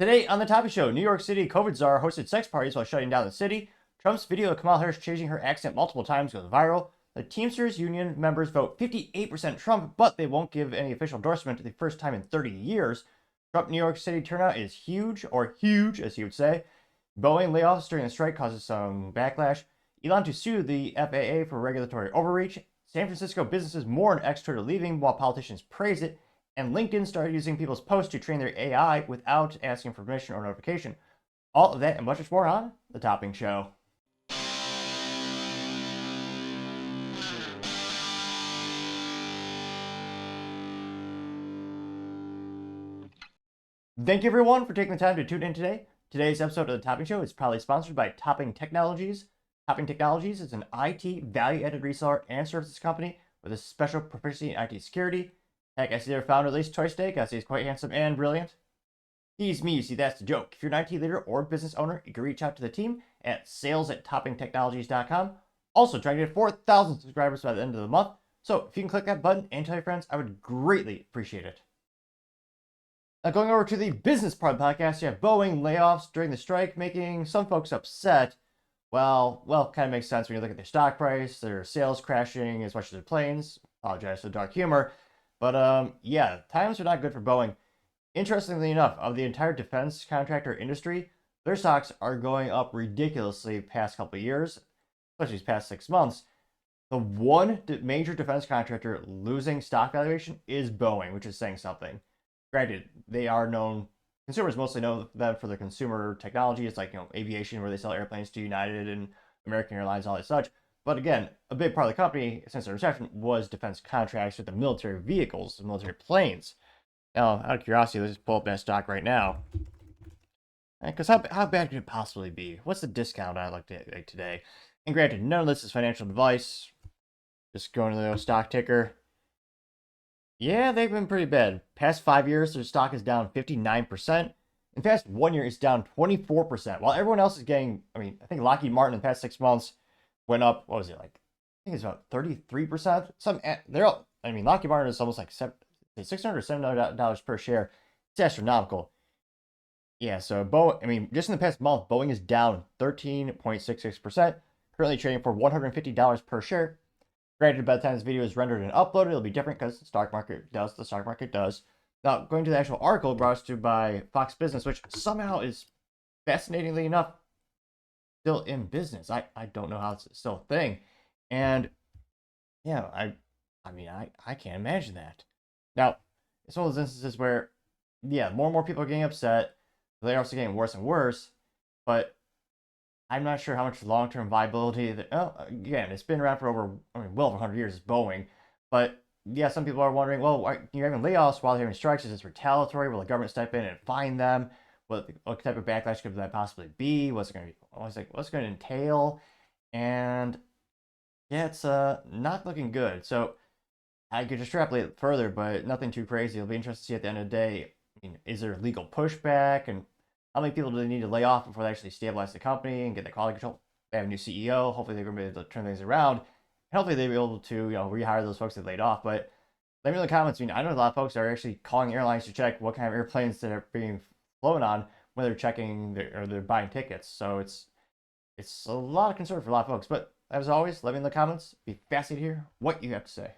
Today on the Topic Show, New York City Covid Czar hosted sex parties while shutting down the city. Trump's video of Kamala Harris changing her accent multiple times goes viral. The Teamsters union members vote 58% Trump, but they won't give any official endorsement for the first time in 30 years. Trump New York City turnout is huge, or huge as he would say. Boeing layoffs during the strike causes some backlash. Elon to sue the FAA for regulatory overreach. San Francisco businesses mourn ex-Twitter leaving while politicians praise it. And LinkedIn started using people's posts to train their AI without asking for permission or notification. All of that and much more on The Topping Show. Thank you everyone for taking the time to tune in today. Today's episode of The Topping Show is proudly sponsored by Topping Technologies. Topping Technologies is an IT value-added reseller and services company with a special proficiency in IT security. Heck, I see their founder, at least twice a day. I see he's quite handsome and brilliant. He's me, you see, that's the joke. If you're an IT leader or business owner, you can reach out to the team at sales@toppingtechnologies.com. Also, trying to get 4,000 subscribers by the end of the month. So if you can click that button and tell your friends, I would greatly appreciate it. Now, going over to the business part of the podcast, you have Boeing layoffs during the strike, making some folks upset. Well, kind of makes sense when you look at their stock price, their sales crashing as much as their planes. Apologize for the dark humor. But yeah, times are not good for Boeing. Interestingly enough, of the entire defense contractor industry, their stocks are going up ridiculously past couple of years, especially these past 6 months. The one major defense contractor losing stock valuation is Boeing, which is saying something. Granted, they are known, consumers mostly know them for their consumer technology. It's like, aviation, where they sell airplanes to United and American Airlines, all that such. But again, a big part of the company, since the recession, was defense contracts with the military vehicles, the military planes. Now, out of curiosity, let's just pull up that stock right now. Because how bad could it possibly be? What's the discount I like to make today? And granted, none of this is financial advice. Just going to the stock ticker. Yeah, they've been pretty bad. Past 5 years, their stock is down 59%. In the past 1 year, it's down 24%. While everyone else is getting, I think Lockheed Martin in the past 6 months went up, what was it, like, I think it's about 33%. Lockheed Martin is almost like $600 or $700 per share. It's astronomical. Yeah, so just in the past month, Boeing is down 13.66%, currently trading for $150 per share. Granted, by the time this video is rendered and uploaded, it'll be different because the stock market does. Now, going to the actual article brought us to by Fox Business, which somehow is, fascinatingly enough, still in business. I don't know how it's still a thing. And yeah, I can't imagine that. Now, it's one of those instances where, yeah, more and more people are getting upset. The layoffs are getting worse and worse. But I'm not sure how much long-term viability that, again, it's been around for well over 100 years, it's Boeing. But yeah, some people are wondering, well, you're having layoffs while they're having strikes. Is this retaliatory? Will the government step in and fine them? What type of backlash could that possibly be? What's it going to entail? And yeah, it's not looking good. So I could extrapolate further, but nothing too crazy. It'll be interesting to see at the end of the day. Is there legal pushback, and how many people do they need to lay off before they actually stabilize the company and get the quality control? They have a new CEO. Hopefully they're going to be able to turn things around. And hopefully they'll be able to rehire those folks that laid off. But let me know in the comments. I know a lot of folks are actually calling airlines to check what kind of airplanes that are being flown on when they're checking or they're buying tickets. So it's a lot of concern for a lot of folks. But as always, let me know in the comments. Be fascinated to hear what you have to say.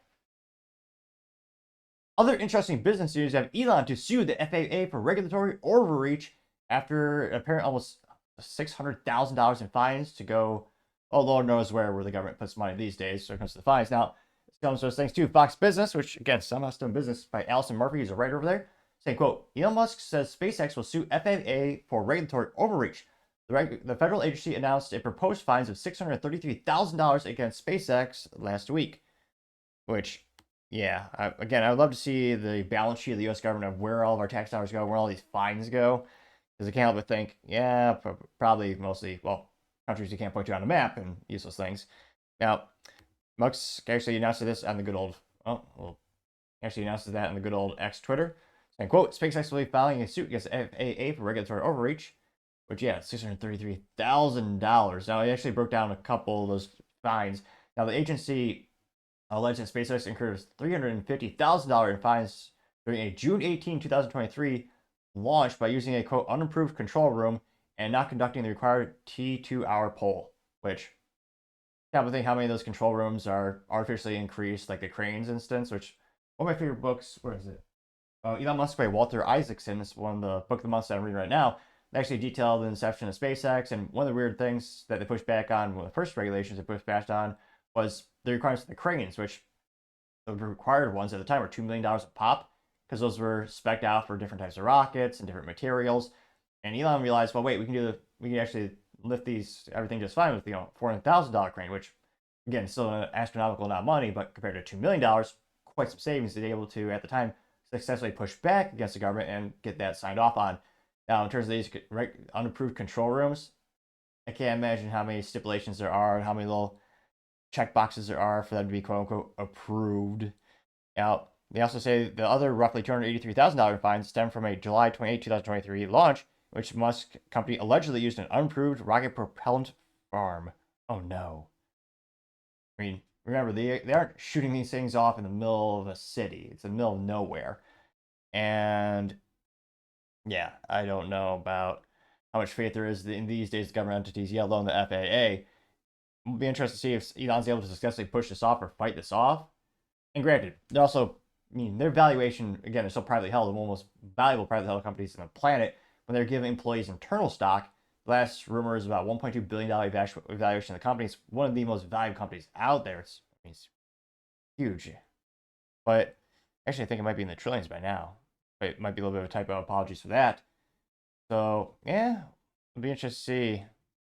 Other interesting business news: have Elon to sue the FAA for regulatory overreach after apparent almost $600,000 in fines to go, oh, Lord knows where the government puts money these days when it comes to the fines. Now, this comes to those things too. Fox Business, which again, somehow still in business, by Allison Murphy, who's a writer over there, saying, quote, Elon Musk says SpaceX will sue FAA for regulatory overreach. The federal agency announced a proposed fines of $633,000 against SpaceX last week, which, yeah, I would love to see the balance sheet of the U.S. government of where all of our tax dollars go, where all these fines go. Because I can't help but think, yeah, probably mostly, countries you can't point to on a map and useless things. Now, Musk actually announced this on the good old, announces that on the good old X Twitter, saying, quote, SpaceX will be filing a suit against FAA for regulatory overreach, which, yeah, $633,000. Now, it actually broke down a couple of those fines. Now, the agency alleged that SpaceX incurred $350,000 in fines during a June 18, 2023 launched by using a quote unapproved control room and not conducting the required T2-hour poll, which I would think how many of those control rooms are artificially increased, like the Cranes instance, which one of my favorite books, where is it? Elon Musk by Walter Isaacson is one of the book of the months that I'm reading right now. They actually detail the inception of SpaceX, and one of the weird things that they pushed back on, one of the first regulations they pushed back on, was the requirements of the cranes, which the required ones at the time were $2 million a pop, because those were spec'd out for different types of rockets and different materials. And Elon realized, well, wait, we can actually lift these everything just fine with $400,000 crane, which again still an astronomical amount of money, but compared to $2 million, quite some savings. They're able to at the time successfully push back against the government and get that signed off on. Now, in terms of these unapproved control rooms, I can't imagine how many stipulations there are and how many little check boxes there are for them to be quote unquote approved. Now, they also say the other roughly $283,000 fines stem from a July 28, 2023 launch, in which Musk company allegedly used an unapproved rocket propellant farm. Oh no. I mean, remember, they aren't shooting these things off in the middle of a city. It's in the middle of nowhere. And yeah, I don't know about how much faith there is in these days government entities, yet alone the FAA. It'll be interesting to see if Elon's able to successfully push this off or fight this off. And granted, they're also, I mean, their valuation, again, is so privately held, one of the most valuable privately held companies on the planet. When they're giving employees internal stock, the last rumor is about $1.2 billion valuation of the company. It's one of the most valuable companies out there. It's huge. But actually, I think it might be in the trillions by now. But it might be a little bit of a typo. Apologies for that. So, yeah, it'll be interesting to see.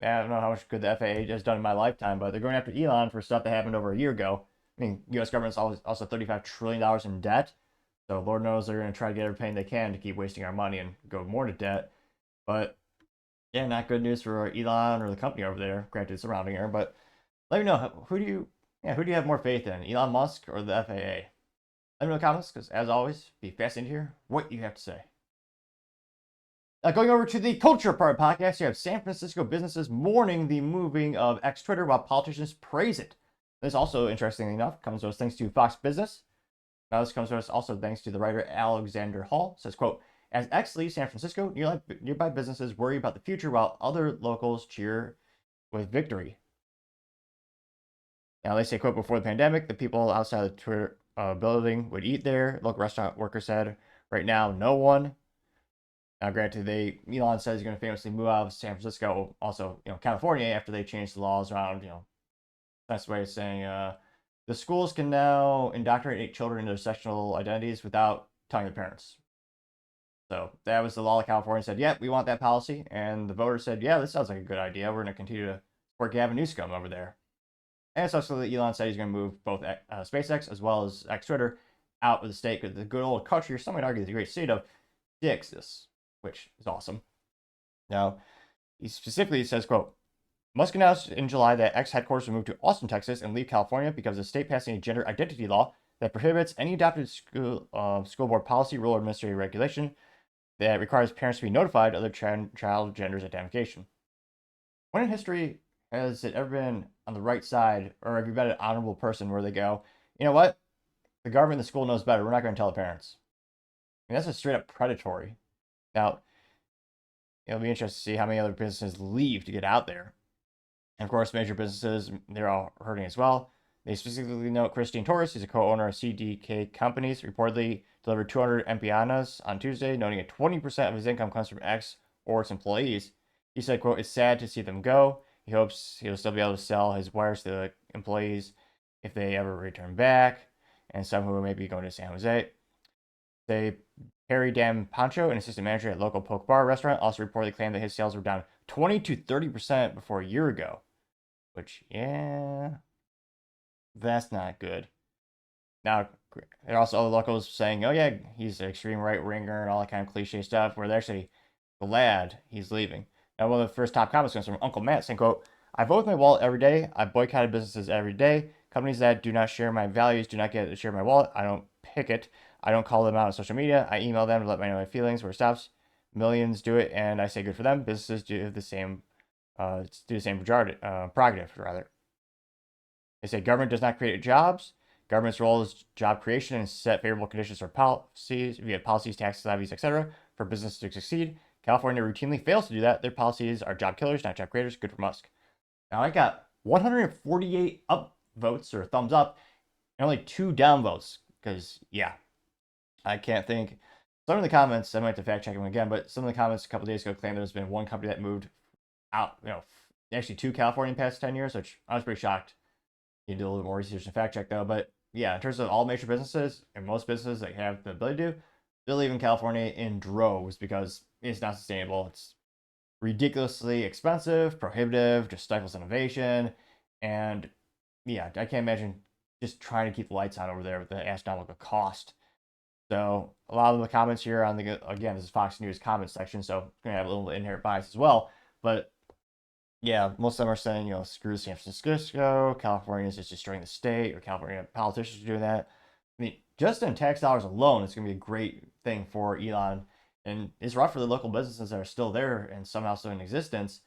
I don't know how much good the FAA has done in my lifetime, but they're going after Elon for stuff that happened over a year ago. I mean, U.S. government's also $35 trillion in debt. So Lord knows they're going to try to get everything they can to keep wasting our money and go more to debt. But yeah, not good news for Elon or the company over there. Granted, surrounding her. But let me know, who do you have more faith in, Elon Musk or the FAA? Let me know in the comments, because as always, be fascinated to hear what you have to say. Going over to the culture part of the podcast, you have San Francisco businesses mourning the moving of X Twitter while politicians praise it. This also, interestingly enough, comes to us thanks to Fox Business. Now, this comes to us also thanks to the writer Alexander Hall. It says, quote, as X leaves San Francisco, nearby businesses worry about the future while other locals cheer with victory. Now, they say, quote, before the pandemic, the people outside the Twitter building would eat there. Local restaurant worker said, right now, no one. Now, granted, Elon says he's going to famously move out of San Francisco, also, California, after they changed the laws around, that's the way of saying, the schools can now indoctrinate children into their sexual identities without telling the parents. So that was the law of California. Said, yeah, we want that policy. And the voters said, yeah, this sounds like a good idea. We're going to continue to support Gavin Newsom over there. And it's also that Elon said he's going to move both SpaceX as well as X Twitter out of the state, because the good old country, or some might argue the great state of Texas, which is awesome. Now, he specifically says, quote, Musk announced in July that X headquarters will move to Austin, Texas, and leave California because the state passing a gender identity law that prohibits any adopted school board policy, rule, or administrative regulation that requires parents to be notified of their child gender's identification. When in history has it ever been on the right side, or have you been an honorable person where they go, you know what? The government, the school knows better. We're not going to tell the parents. I mean, that's just straight up predatory. Now, it'll be interesting to see how many other businesses leave to get out there. And of course, major businesses, they're all hurting as well. They specifically note Christine Torres, who's a co-owner of CDK Companies, reportedly delivered 200 empanadas on Tuesday, noting that 20% of his income comes from X or its employees. He said, quote, it's sad to see them go. He hopes he'll still be able to sell his wares to the employees if they ever return back, and some who may be going to San Jose. Harry Dan Pancho, an assistant manager at local poke bar restaurant, also reportedly claimed that his sales were down 20 to 30% before a year ago. Which, yeah, that's not good. Now, there are also other locals saying, oh yeah, he's an extreme right-winger and all that kind of cliche stuff, where they're actually glad he's leaving. Now, one of the first top comments comes from Uncle Matt saying, quote, I vote with my wallet every day. I boycotted businesses every day. Companies that do not share my values do not get to share my wallet. I don't pick it. I don't call them out on social media. I email them to let me know my feelings where it stops. Millions do it, and I say good for them. Businesses do the same prerogative, rather. They say government does not create jobs. Government's role is job creation and set favorable conditions for policies via policies, taxes, levies, etc. for business to succeed. California routinely fails to do that. Their policies are job killers, not job creators. Good for Musk. Now I got 148 up votes or thumbs up and only 2 down votes because, yeah, I can't think. Some of the comments, I might have to fact check them again, but some of the comments a couple days ago claimed there's been one company that moved out, actually to California in the past 10 years, which I was pretty shocked. You need to do a little more research and fact check though. But yeah, in terms of all major businesses and most businesses that have the ability to do, they're leaving California in droves because it's not sustainable. It's ridiculously expensive, prohibitive, just stifles innovation. And yeah, I can't imagine just trying to keep the lights on over there with the astronomical cost. So a lot of the comments here on again, this is Fox News comment section, so it's going to have a little inherent bias as well. But yeah, most of them are saying, screw San Francisco, California is just destroying the state, or California politicians are doing that. I mean, just in tax dollars alone, it's going to be a great thing for Elon. And it's rough for the local businesses that are still there and somehow still in existence.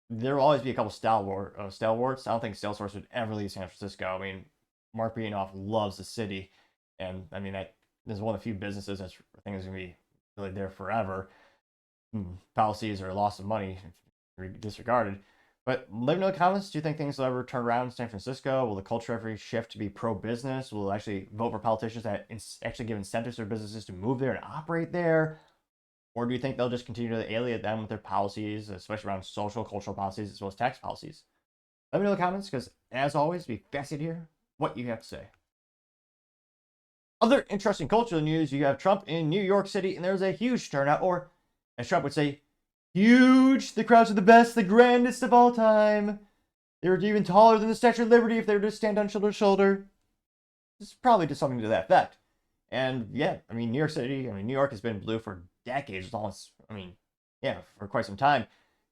There will always be a couple stalwarts. I don't think Salesforce would ever leave San Francisco. I mean, Mark Bienoff loves the city. And I mean, this is one of the few businesses that's going to be really there forever. Policies or loss of money disregarded. But let me know in the comments, do you think things will ever turn around in San Francisco? Will the culture ever shift to be pro-business? Will it actually vote for politicians that actually give incentives for businesses to move there and operate there? Or do you think they'll just continue to alienate them with their policies, especially around social, cultural policies, as well as tax policies? Let me know in the comments, because as always, it'd be fascinating to hear what you have to say. Other interesting cultural news, you have Trump in New York City, and there's a huge turnout, or as Trump would say, huge. The crowds are the best, the grandest of all time. They were even taller than the Statue of Liberty if they were to stand on shoulder to shoulder. This is probably just something to that effect. And yeah, I mean, New York has been blue for decades. Almost, for quite some time.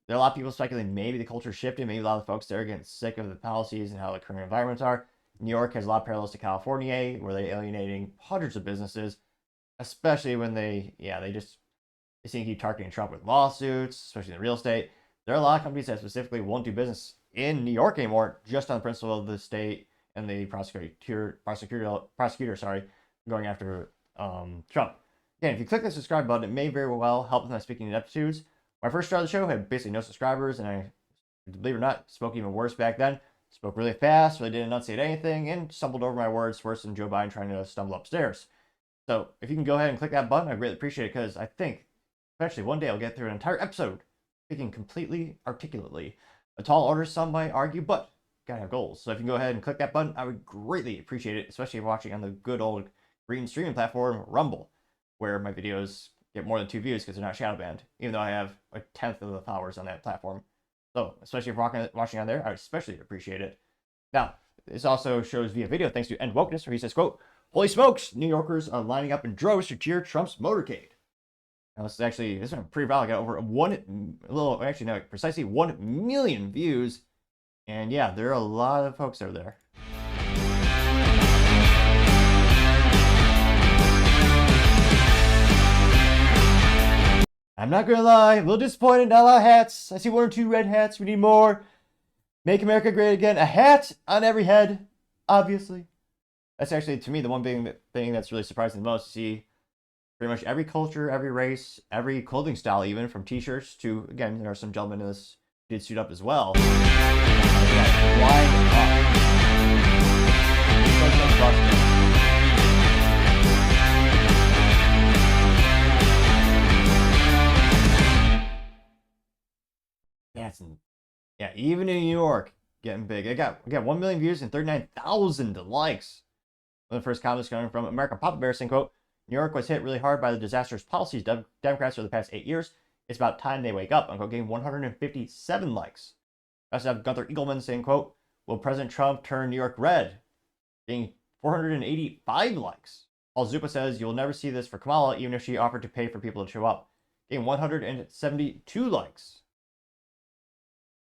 There are a lot of people speculating maybe the culture shifted. Maybe a lot of the folks there are getting sick of the policies and how the current environments are. New York has a lot of parallels to California, where they're alienating hundreds of businesses, especially when they seem to keep targeting Trump with lawsuits, especially in real estate. There are a lot of companies that specifically won't do business in New York anymore, just on the principle of the state and the prosecutor going after Trump. Again, if you click the subscribe button, it may very well help with my speaking ineptitudes. When I first started the show, I had basically no subscribers, and I, believe it or not, spoke even worse back then. Spoke really fast, really didn't enunciate anything, and stumbled over my words worse than Joe Biden trying to stumble upstairs. So if you can go ahead and click that button, I'd really appreciate it, because I think, especially one day, I'll get through an entire episode speaking completely articulately. A tall order, some might argue, but gotta have goals. So if you can go ahead and click that button, I would greatly appreciate it, especially if you're watching on the good old green streaming platform, Rumble, where my videos get more than 2 views because they're not shadow banned, even though I have 1/10 of the followers on that platform. So, especially if you're watching on there, I would especially appreciate it. Now, this also shows via video thanks to End Wokeness, where he says, quote, "Holy smokes, New Yorkers are lining up in droves to cheer Trump's motorcade." Now, this is pretty valid. I got over precisely 1 million views. And yeah, there are a lot of folks over there. I'm not gonna lie, a little disappointed, not a lot of hats. I see 1 or 2 red hats, we need more. Make America great again. A hat on every head, obviously. That's actually, to me, the one thing that's really surprising the most, to see pretty much every culture, every race, every clothing style, even from t-shirts to, again, there are some gentlemen in this who did suit up as well. Yeah, even in New York, getting big. We got 1 million views and 39,000 likes. One of the first comments coming from American Papa Bear saying, quote, "New York was hit really hard by the disastrous policies Democrats for the past 8 years. It's about time they wake up," unquote, getting 157 likes. We also have Gunther Eagleman saying, quote, "Will President Trump turn New York red?" Getting 485 likes. Paul Zupa says, "You'll never see this for Kamala, even if she offered to pay for people to show up." Getting 172 likes.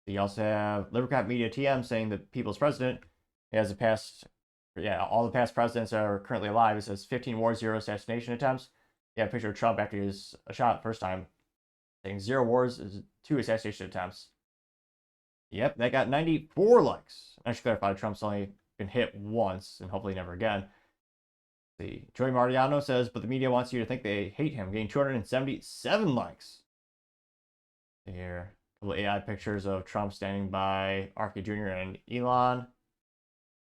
You also have Libercat Media TM saying the people's president has all the past presidents that are currently alive. It says 15 wars, 0 assassination attempts. You have a picture of Trump after he was shot first time, saying 0 wars, 2 assassination attempts. Yep, that got 94 likes. I should clarify, Trump's only been hit once, and hopefully never again. See, Joey Mariano says, but the media wants you to think they hate him, getting 277 likes. Here, a couple of AI pictures of Trump standing by RFK Jr. and Elon.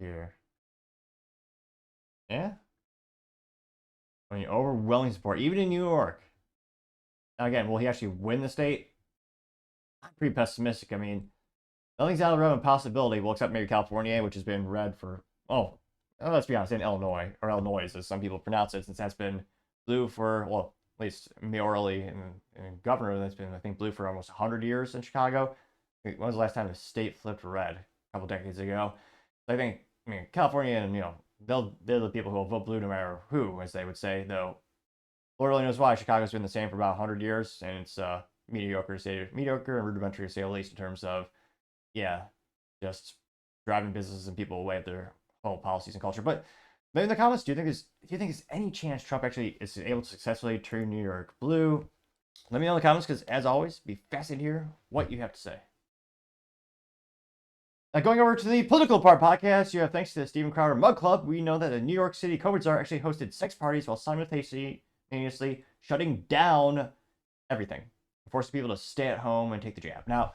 Here. Yeah. I mean, overwhelming support, even in New York. Now, again, will he actually win the state? I'm pretty pessimistic. I mean, nothing's out of the realm of possibility. Well, except maybe California, which has been red for, let's be honest, in Illinois, or Illinois, as some people pronounce it, since that's been blue for, well, at least mayorally and governor, that's been, I think, blue for almost 100 years in Chicago. When was the last time the state flipped red? A couple decades ago. So I mean, California, and, they're the people who will vote blue no matter who, as they would say, though. Lord only knows why. Chicago's been the same for about 100 years, and it's mediocre and rudimentary to say the least in terms of, just driving businesses and people away with their whole policies and culture. But in the comments, do you think there's any chance Trump actually is able to successfully turn New York blue? Let me know in the comments, because as always, be fascinated to hear what you have to say. Now, going over to the political part podcast, thanks to the Steven Crowder Mug Club, we know that the New York City COVID Czar actually hosted sex parties while simultaneously shutting down everything, forcing people to stay at home and take the jab. Now,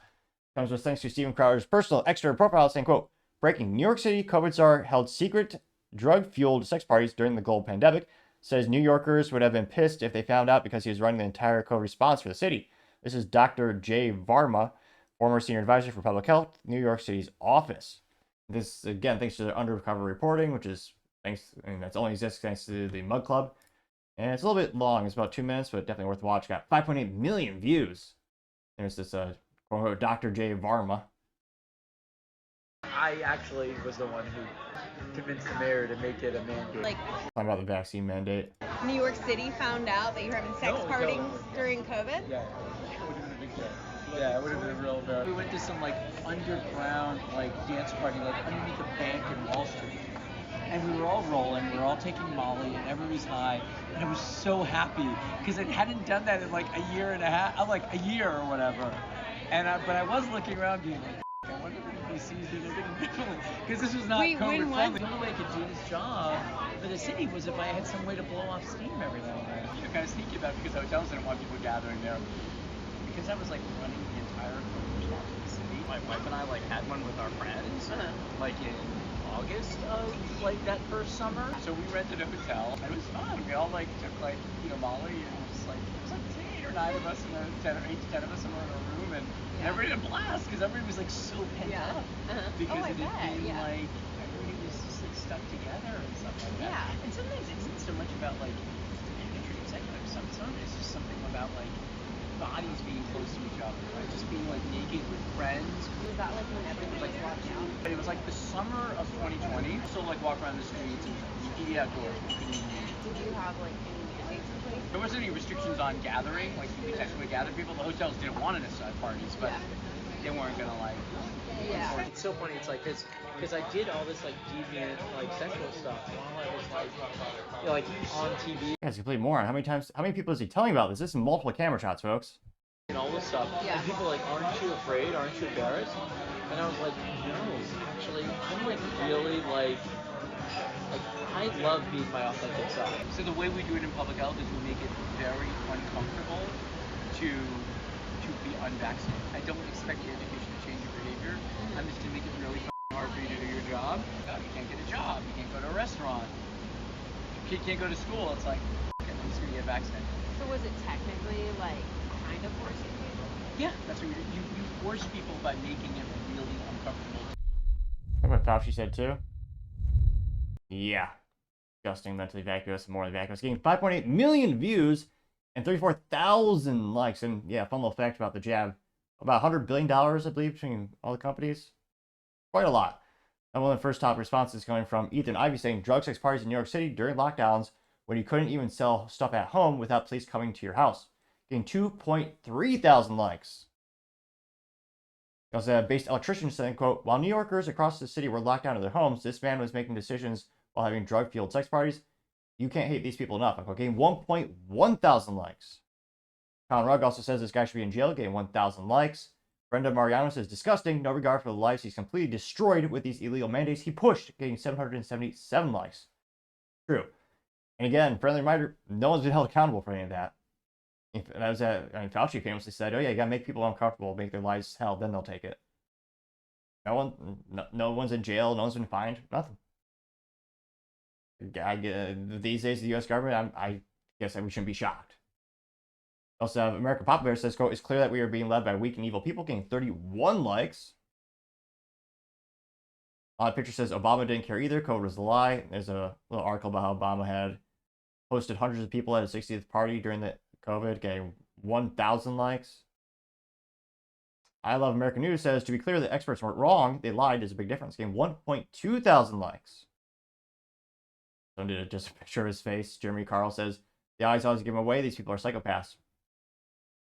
comes with thanks to Steven Crowder's personal extra profile saying, quote, breaking, New York City COVID Czar held secret drug-fueled sex parties during the global pandemic, says New Yorkers would have been pissed if they found out because he was running the entire COVID response for the city. This is Dr. Jay Varma, former senior advisor for public health, New York City's office. This, again, thanks to their undercover reporting, which is that's only exists thanks to the Mug Club. And it's a little bit long. It's about 2 minutes, but definitely worth watching. Got 5.8 million views. There's this quote-unquote Dr. Jay Varma. I actually was the one who convinced the mayor to make it a mandate. Talking about the vaccine mandate. New York City found out that you're having sex parties during COVID? Yeah, it would have been a big deal. Yeah, it would have been real bad. We went to some underground dance party underneath a bank in Wall Street. And we were all rolling, we were all taking Molly, and everybody's high. And I was so happy because I hadn't done that in a year and a half, a year or whatever. And but I was looking around being I wonder if anybody sees me living differently. Because this was not COVID friendly. The only way I could do this job for the city was if I had some way to blow off steam every now and then. You're kind of sneaky about it because hotels didn't want people gathering there. Because I was running the entire COVID response for the city. My wife and I had one with our friends, in August of that first summer. So we rented a hotel. It was fun. We all took Molly, and it was 8 or 9 of us and 8 to 10 of us in a room, and everybody had a blast because everybody was so pent up because it had been everybody was just stuck together and stuff like that. Yeah. And sometimes it isn't so much about imagery and sex. Some of it's just something about bodies being close to each other, just being naked with friends. Was that when everything was locked down? But it was the summer of 2020. Still walk around the streets and eat outdoors. Did you have any mandates in place? There wasn't any restrictions on gathering, you could actually gather people. The hotels didn't want us to have parties, but they weren't gonna Yeah. It's so funny. It's because I did all this deviant sexual stuff while I was on TV. That's complete moron. How many people is he telling about this? This is multiple camera shots, folks. And all this stuff. Yeah. And people aren't you afraid? Aren't you embarrassed? And I was no, actually, I'm really I love being my authentic self. So the way we do it in public health is we make it very uncomfortable to be unvaccinated. I don't expect the education to change your behavior. I'm just gonna make it really hard for you to do your job. You can't get a job. You can't go to a restaurant. You can't go to school. It's I'm just gonna get vaccinated. So was it technically kind of forcing people? Yeah, that's what you force people by making it really uncomfortable. What Fauci said too. Yeah, disgusting, mentally vacuous, morally vacuous. Getting 5.8 million views and 34,000 likes. And fun little fact about the jab: about $100 billion, I believe, between all the companies. Quite a lot. And one of the first top responses coming from Ethan Ivey saying drug sex parties in New York City during lockdowns when you couldn't even sell stuff at home without police coming to your house. Getting 2.3 thousand likes. Also, a based electrician saying, quote, while New Yorkers across the city were locked down in their homes, this man was making decisions while having drug-fueled sex parties. You can't hate these people enough. Unquote. Getting 1.1 thousand likes. Colin Rugg also says this guy should be in jail, getting 1,000 likes. Brenda Mariano says, disgusting, no regard for the lives he's completely destroyed with these illegal mandates he pushed, getting 777 likes. True. And again, friendly reminder, no one's been held accountable for any of that. That was Fauci famously said, "Oh yeah, you gotta make people uncomfortable, make their lives hell, then they'll take it." No one's in jail, no one's been fined, nothing. These days, the U.S. government, I guess we shouldn't be shocked. Also, American Papa Bear says, quote, "It's clear that we are being led by weak and evil people," getting 31 likes. Picture says, "Obama didn't care either. COVID was a lie." There's a little article about how Obama had hosted hundreds of people at his 60th party during the COVID, getting 1,000 likes. I Love American News says, "To be clear, the experts weren't wrong. They lied. There's a big difference." Getting 1.2 thousand likes. Someone did just a picture of his face. Jeremy Carl says, "The eyes always give him away. These people are psychopaths."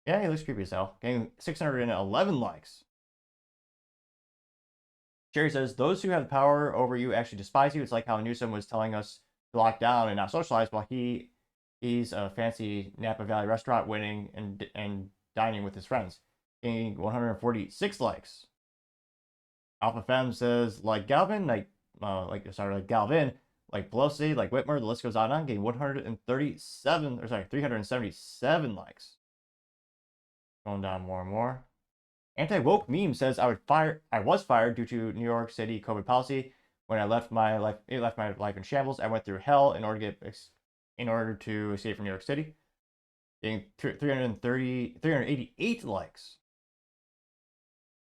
Yeah, he looks creepy as hell. Getting 611 likes. Jerry says, "Those who have the power over you actually despise you. It's like how Newsom was telling us to lock down and not socialize while he's a fancy Napa Valley restaurant winning and dining with his friends." Getting 146 likes. Alpha Femme says, like Galvin, like Galvin, like Pelosi, like Whitmer, the list goes on and on. Getting 377 likes. Going down more and more. Anti-woke meme says, I was fired due to New York City COVID policy. When it left my life in shambles. I went through hell in order to escape from New York City. Getting 388 likes.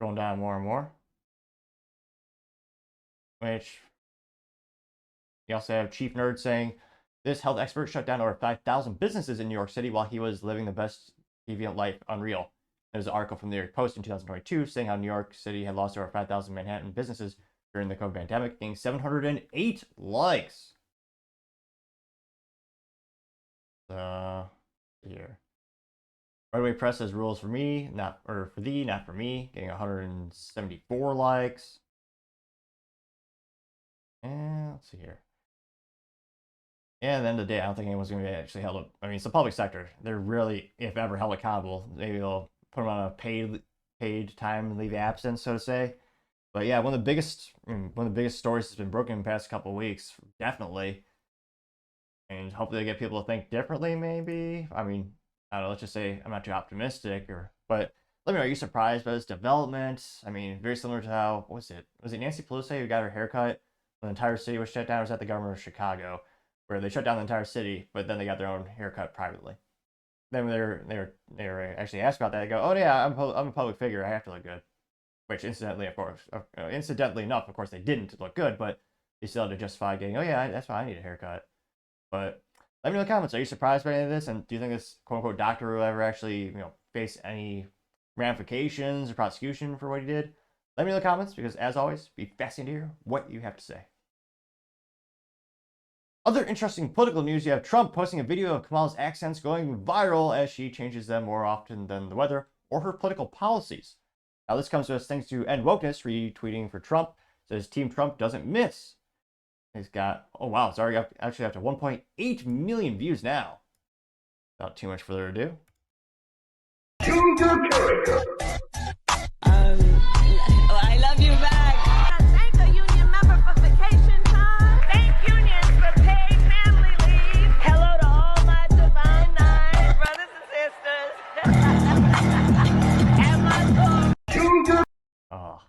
Going down more and more. Which you also have Chief Nerd saying, "This health expert shut down over 5,000 businesses in New York City while he was living the best deviant life unreal." There's an article from the New York Post in 2022 saying how New York City had lost over 5,000 Manhattan businesses during the COVID pandemic, getting 708 likes. Here. Right Away Press says, "Rules for me, for thee, not for me," getting 174 likes. And let's see here. Yeah, at the end of the day, I don't think anyone's going to be actually held up. I mean, it's the public sector. They're really, if ever, held accountable. Maybe they'll put them on a paid time and leave absence, so to say. But yeah, one of the biggest stories that's been broken in the past couple of weeks, definitely. And hopefully they get people to think differently, maybe. I mean, I don't know, let's just say I'm not too optimistic, but let me know, are you surprised by this development? I mean, very similar to how, was it Nancy Pelosi who got her haircut when the entire city was shut down? Or was that the governor of Chicago, where they shut down the entire city, but then they got their own haircut privately? Then they were actually asked about that. They go, "Oh yeah, I'm a public figure. I have to look good." Which incidentally enough, of course, they didn't look good, but they still had to justify getting, "Oh yeah, that's why I need a haircut." But let me know in the comments. Are you surprised by any of this? And do you think this quote unquote doctor will ever actually, face any ramifications or prosecution for what he did? Let me know in the comments, because as always, be fascinated to hear what you have to say. Other interesting political news, you have Trump posting a video of Kamala's accents going viral as she changes them more often than the weather or her political policies. Now this comes to us thanks to End Wokeness retweeting for Trump. Says Team Trump doesn't miss. He's got, oh wow, it's already actually up to 1.8 million views now. Without too much further ado. Choose your character. I love you back. Thank a union member for vacation time. Thank unions for paid family leave. Hello to all my divine nine brothers and sisters. And my soul. Oh,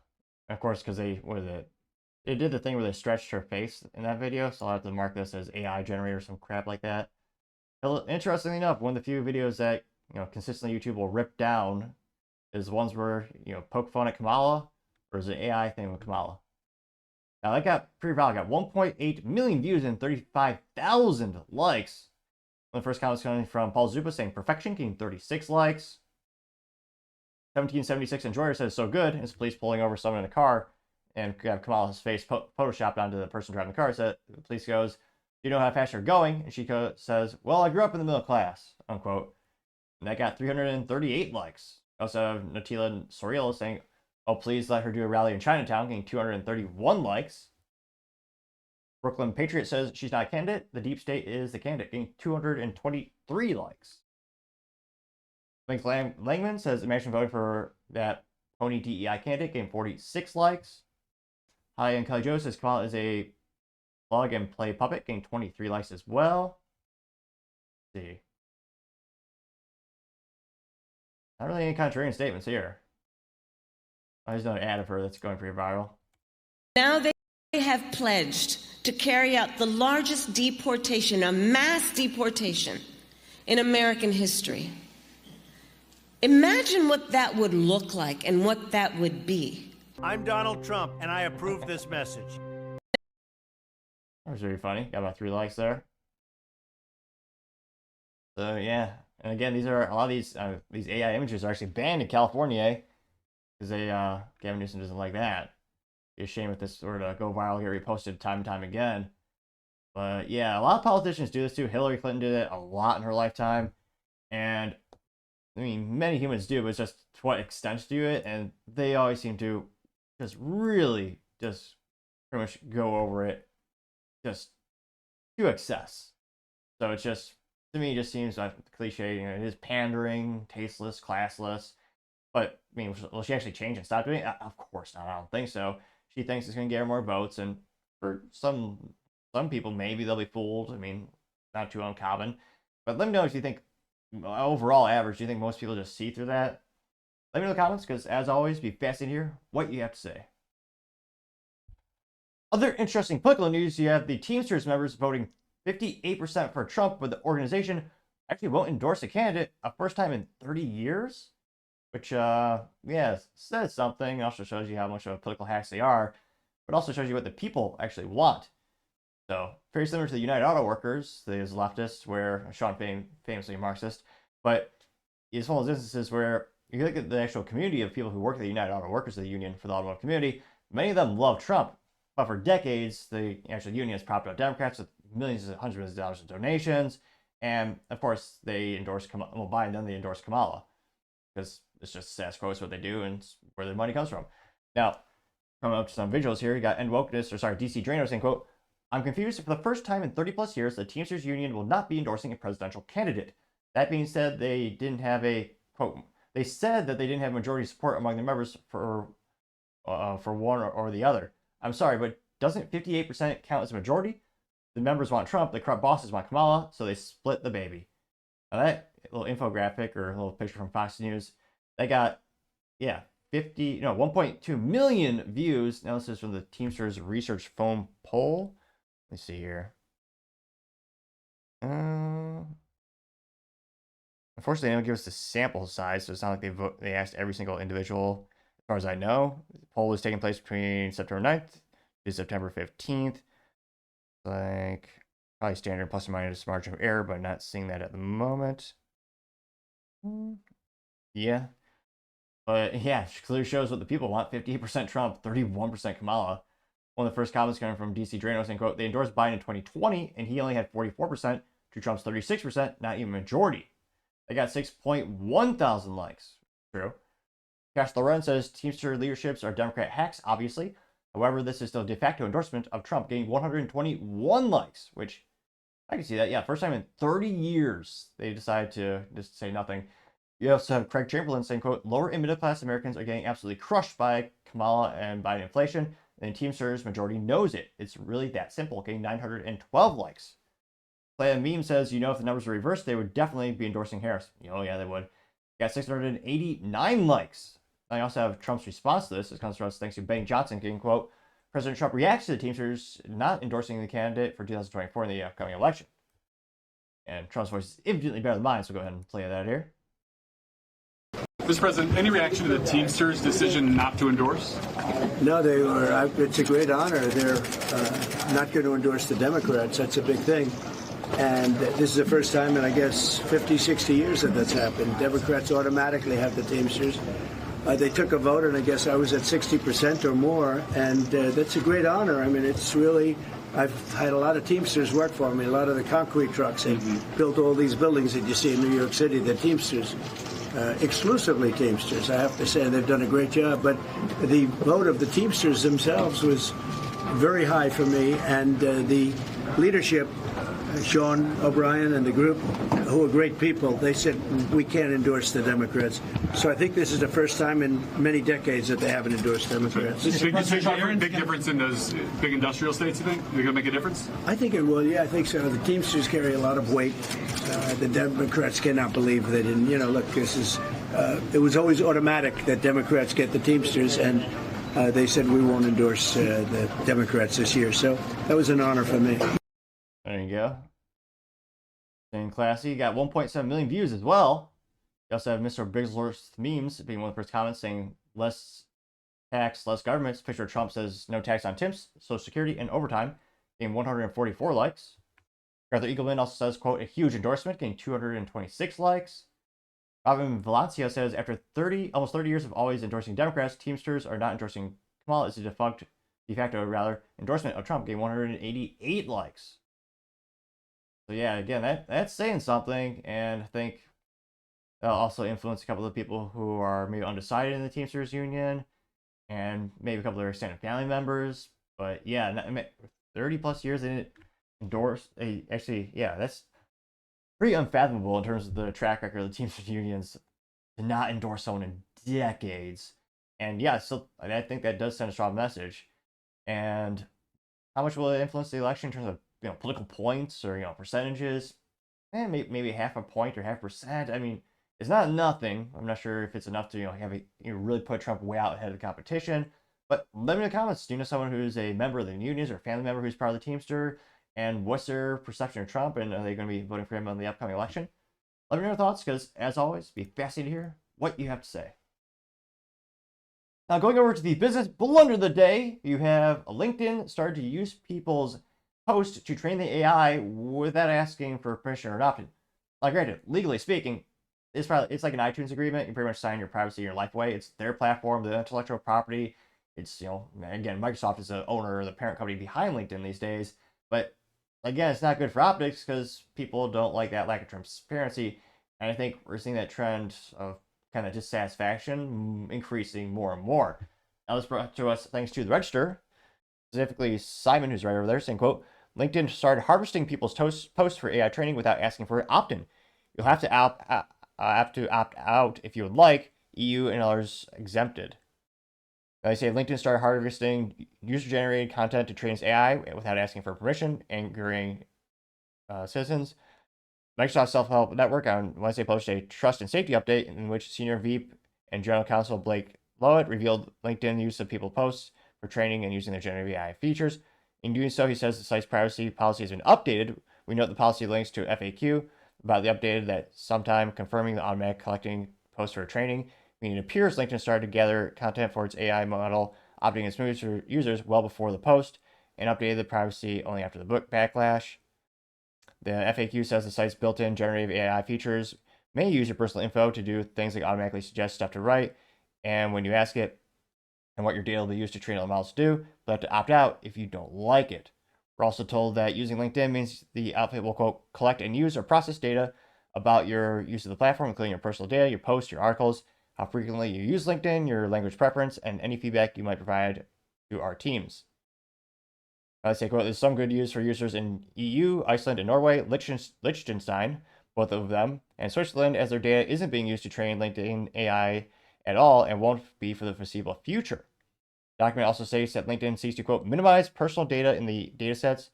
of course, because they did the thing where they stretched her face in that video, so I'll have to mark this as AI generator or some crap like that. Interestingly enough, one of the few videos that consistently YouTube will rip down is ones where poke fun at Kamala, or is it AI thing with Kamala? Now that got pretty viral. Got 1.8 million views and 35,000 likes. One of the first comments coming from Paul Zupa saying perfection, getting 36 likes. 1776 Enjoyer says so good. It's police pulling over someone in a car and have Kamala's face photoshopped onto the person driving the car. So the police goes, "You know how fast you're going?" And she says, "Well, I grew up in the middle class," unquote. And that got 338 likes. Also have Natila Soriel saying, "Oh, please let her do a rally in Chinatown," getting 231 likes. Brooklyn Patriot says she's not a candidate. The deep state is the candidate, getting 223 likes. Link Langman says, "Imagine voting for that pony DEI candidate," getting 46 likes. Hi, and Kelly Joe says Kamala is a plug and play puppet, getting 23 likes as well. see. Not really any contrarian statements here. There's another ad of her that's going pretty viral. Now they have pledged to carry out the largest deportation, a mass deportation, in American history. Imagine what that would look like and what that would be. I'm Donald Trump, and I approve this message. That was really funny. Got about 3 likes there. So yeah, and again, these are a lot of these AI images are actually banned in California because Gavin Newsom doesn't like that. Be a shame if this were to go viral, get reposted time and time again. But yeah, a lot of politicians do this too. Hillary Clinton did it a lot in her lifetime, and I mean, many humans do, but it's just to what extent do it, and they always seem to just really just pretty much go over it just to excess. So it's just, to me, it just seems like cliche. You know, it is pandering, tasteless, classless. But I mean, will she actually change and stop doing it? Of course not. I don't think so. She thinks it's going to get her more votes, and for some people, maybe they'll be fooled. I mean, not too uncommon. But let me know if you think, overall average, do you think most people just see through that? Let me know in the comments, because as always, be fascinated to hear what you have to say. Other interesting political news, you have the Teamsters members voting 58% for Trump, but the organization actually won't endorse a candidate, a first time in 30 years. Which, yeah, says something. It also shows you how much of a political hacks they are, but also shows you what the people actually want. So, very similar to the United Auto Workers, these leftists, where Sean famously a Marxist, but it's one of those instances where you look at the actual community of people who work at the United Auto Workers, the union for the automotive community, many of them love Trump, but for decades, the actual union has propped up Democrats with millions, hundreds of millions of dollars in donations, and of course, they endorse Kamala. Well, by then they endorse Kamala, because it's just status quo is what they do and it's where their money comes from. Now, coming up to some visuals here, you got DC Drano saying, quote, "I'm confused. For the first time in 30 plus years, the Teamsters Union will not be endorsing a presidential candidate. That being said, they didn't have a, quote, they said that they didn't have majority support among the members for one or the other. I'm sorry, but doesn't 58% count as a majority? The members want Trump, the corrupt bosses want Kamala, so they split the baby." Now that little infographic or a little picture from Fox News, they got, yeah, 1.2 million views. Now this is from the Teamsters Research Phone poll. Let me see here. Unfortunately, they don't give us the sample size, so it's not like they asked every single individual. As far as I know, the poll is taking place between September 9th to September 15th. Like, probably standard plus or minus margin of error, but I'm not seeing that at the moment. Yeah. But yeah, it clearly shows what the people want. 58% Trump, 31% Kamala. One of the first comments coming from DC Drano saying, quote, "They endorsed Biden in 2020, and he only had 44% to Trump's 36%, not even majority. They got 6.1 thousand likes." True. Cash Loren says, "Teamster leaderships are Democrat hacks, obviously. However, this is still a de facto endorsement of Trump, getting 121 likes," which I can see that. Yeah, first time in 30 years they decided to just say nothing. You also have Craig Chamberlain saying, quote, "Lower and middle class Americans are getting absolutely crushed by Kamala and Biden inflation, and Teamsters majority knows it. It's really that simple," getting 912 likes. Play a Meme says, "You know, if the numbers were reversed, they would definitely be endorsing Harris." Oh yeah, they would. Got 689 likes. I also have Trump's response to this. This comes from us thanks to Ben Johnson getting, quote, "President Trump reacts to the Teamsters not endorsing the candidate for 2024 in the upcoming election." And Trump's voice is infinitely better than mine, so go ahead and play that here. Mr. President, any reaction to the Teamsters' decision not to endorse? No, they were. It's a great honor. They're not going to endorse the Democrats. That's a big thing. And this is the first time in, I guess, 50, 60 years that that's happened. Democrats automatically have the Teamsters. They took a vote, and I guess I was at 60% or more. And that's a great honor. I mean, it's really, I've had a lot of Teamsters work for me, a lot of the concrete trucks. They built all these buildings that you see in New York City, the Teamsters. Exclusively Teamsters, I have to say. They've done a great job. But the vote of the Teamsters themselves was very high for me, and the leadership Sean O'Brien and the group, who are great people, they said we can't endorse the Democrats. So I think this is the first time in many decades that they haven't endorsed Democrats. Big difference in those big industrial states, you think? They're going to make a difference? I think it will, yeah, I think so. The Teamsters carry a lot of weight. The Democrats cannot believe they didn't. You know, look, this is, it was always automatic that Democrats get the Teamsters, and they said we won't endorse the Democrats this year. So that was an honor for me. There you go. Staying classy. Got 1.7 million views as well. You also have Mr. Bigglesworth memes being one of the first comments saying less tax, less government. Picture of Trump says no tax on tips, Social Security, and overtime. Getting 144 likes. Arthur Eagleman also says, quote, a huge endorsement, getting 226 likes. Robin Valencia says, after almost 30 years of always endorsing Democrats, Teamsters are not endorsing Kamala. It's a de facto endorsement of Trump, getting 188 likes. So yeah, again, that's saying something, and I think that'll also influence a couple of people who are maybe undecided in the Teamsters union, and maybe a couple of their extended family members. But yeah, 30 plus years they didn't endorse. Actually, yeah, that's pretty unfathomable in terms of the track record of the Teamsters unions to not endorse someone in decades. And yeah, so I think that does send a strong message. And how much will it influence the election in terms of political points or percentages? Maybe half a point or 0.5%. I mean, it's not nothing. I'm not sure if it's enough to have really put Trump way out ahead of the competition. But let me know in the comments. Do you know someone who's a member of the unions or a family member who's part of the Teamster? And what's their perception of Trump? And are they going to be voting for him on the upcoming election? Let me know your thoughts, because as always, be fascinated to hear what you have to say. Now, going over to the business blunder of the day, you have LinkedIn started to use people's posts to train the AI without asking for permission or adoption. Like, granted, legally speaking, it's like an iTunes agreement. You pretty much sign your privacy and your life away. It's their platform, the intellectual property. It's, again, Microsoft is the owner or the parent company behind LinkedIn these days. But again, it's not good for optics because people don't like that lack of transparency. And I think we're seeing that trend of kind of dissatisfaction increasing more and more. Now, this brought to us thanks to the Register, specifically Simon, who's right over there, saying, quote, LinkedIn started harvesting people's posts for AI training without asking for an opt-in. You'll have to opt out if you would like. EU and others exempted. They say LinkedIn started harvesting user-generated content to train its AI without asking for permission, angering citizens. Microsoft Self-Help Network on Wednesday posted a trust and safety update in which Senior VP and General Counsel Blake Lowett revealed LinkedIn use of people's posts for training and using their generative AI features. In doing so, he says the site's privacy policy has been updated. We note the policy links to FAQ about the updated that sometime confirming the automatic collecting posts for training, meaning it appears LinkedIn started to gather content for its AI model, opting its moves for users well before the post, and updated the privacy only after the book backlash. The FAQ says the site's built-in generative AI features may use your personal info to do things like automatically suggest stuff to write, and when you ask it and what your data will be used to train the models to do, you'll have to opt out if you don't like it. We're also told that using LinkedIn means the outfit will, quote, collect and use or process data about your use of the platform, including your personal data, your posts, your articles, how frequently you use LinkedIn, your language preference, and any feedback you might provide to our teams. I say, quote, there's some good news for users in EU, Iceland, and Norway, Liechtenstein, both of them, and Switzerland, as their data isn't being used to train LinkedIn AI at all and won't be for the foreseeable future. The document also states that LinkedIn seeks to, quote, minimize personal data in the datasets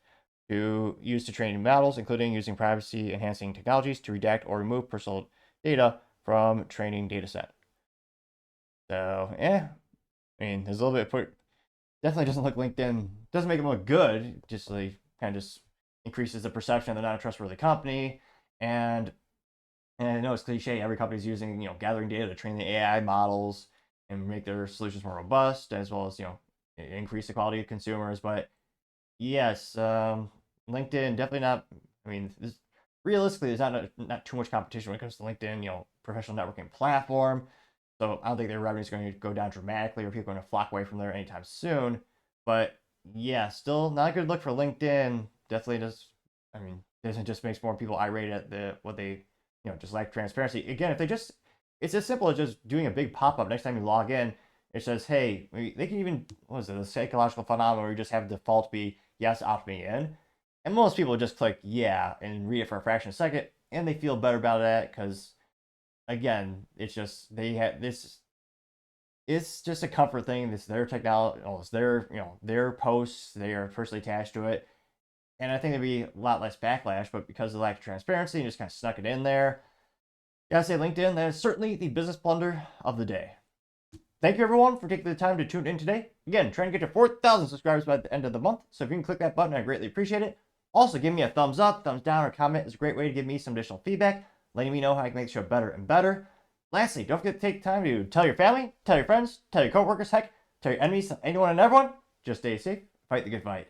to use to train models, including using privacy-enhancing technologies to redact or remove personal data from training dataset. So, I mean, there's a little bit of definitely doesn't look LinkedIn, doesn't make them look good. Just like kind of just increases the perception they're not a trustworthy company. And I know it's cliche, every company's using, gathering data to train the AI models and make their solutions more robust, as well as, increase the quality of consumers. But yes, LinkedIn definitely not, realistically, there's not too much competition when it comes to LinkedIn, professional networking platform. So I don't think their revenue is going to go down dramatically or people are going to flock away from there anytime soon. But yeah, still not a good look for LinkedIn. Definitely doesn't just makes more people irate at what they, just lack transparency. Again, if they just, it's as simple as just doing a big pop-up next time you log in. It says, hey, they can even, the psychological phenomenon where you just have default be, yes, opt me in. And most people just click yeah and read it for a fraction of a second, and they feel better about that because, again, it's just they had this. It's just a comfort thing. This is their technology. It's their their posts. They are personally attached to it, and I think there'd be a lot less backlash. But because of the lack of transparency, you just kind of snuck it in there. Gotta say, LinkedIn, that is certainly the business blunder of the day. Thank you, everyone, for taking the time to tune in today. Again, trying to get to 4,000 subscribers by the end of the month. So if you can click that button, I greatly appreciate it. Also, give me a thumbs up, thumbs down, or comment is a great way to give me some additional feedback, letting me know how I can make the show better and better. Lastly, don't forget to take time to tell your family, tell your friends, tell your coworkers, heck, tell your enemies, anyone and everyone. Just stay safe, fight the good fight.